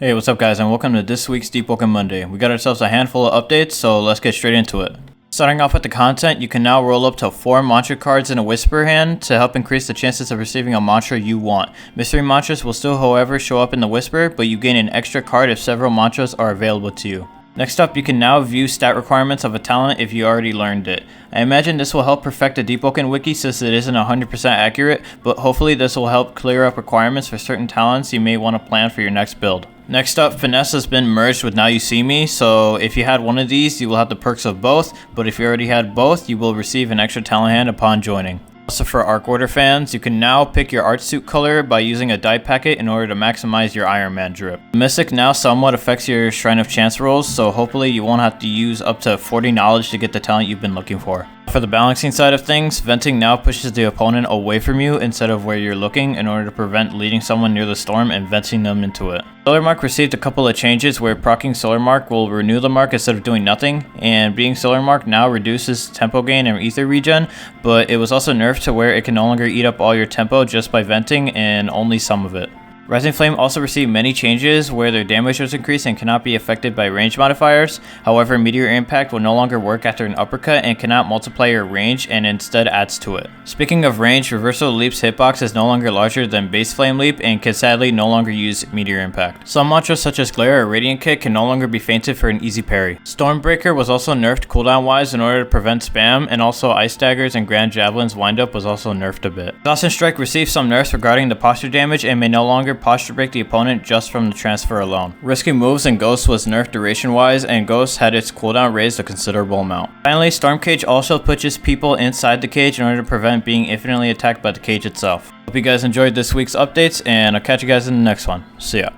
Hey, what's up guys, and welcome to this week's Deepwoken Monday. We got ourselves a handful of updates, so let's get straight into it. Starting off with the content, you can now roll up to 4 mantra cards in a whisper hand to help increase the chances of receiving a mantra you want. Mystery mantras will still, however, show up in the whisper, but you gain an extra card if several mantras are available to you. Next up, you can now view stat requirements of a talent if you already learned it. I imagine this will help perfect the Deepwoken wiki since it isn't 100% accurate, but hopefully this will help clear up requirements for certain talents you may want to plan for your next build. Next up, Finesse has been merged with Now You See Me, so if you had one of these, you will have the perks of both, but if you already had both, you will receive an extra talent hand upon joining. Also for Arc Order fans, you can now pick your art suit color by using a die packet in order to maximize your Iron Man drip. Mystic now somewhat affects your Shrine of Chance rolls, so hopefully you won't have to use up to 40 knowledge to get the talent you've been looking for. For the balancing side of things, venting now pushes the opponent away from you instead of where you're looking in order to prevent leading someone near the storm and venting them into it. Solar Mark received a couple of changes where proccing Solar Mark will renew the mark instead of doing nothing, and being Solar Mark now reduces tempo gain and ether regen, but it was also nerfed to where it can no longer eat up all your tempo just by venting and only some of it. Rising Flame also received many changes where their damage was increased and cannot be affected by range modifiers. However, Meteor Impact will no longer work after an uppercut and cannot multiply your range and instead adds to it. Speaking of range, Reversal Leap's hitbox is no longer larger than Base Flame Leap and can sadly no longer use Meteor Impact. Some mantras such as Glare or Radiant Kick can no longer be feinted for an easy parry. Stormbreaker was also nerfed cooldown wise in order to prevent spam, and also Ice Daggers and Grand Javelin's windup was also nerfed a bit. Exhaustion Strike received some nerfs regarding the posture damage and may no longer posture break the opponent just from the transfer alone. Risky Moves and Ghost was nerfed duration wise, and Ghost had its cooldown raised a considerable amount. Finally, Storm Cage also pushes people inside the cage in order to prevent being infinitely attacked by the cage itself. Hope you guys enjoyed this week's updates, and I'll catch you guys in the next one. See ya.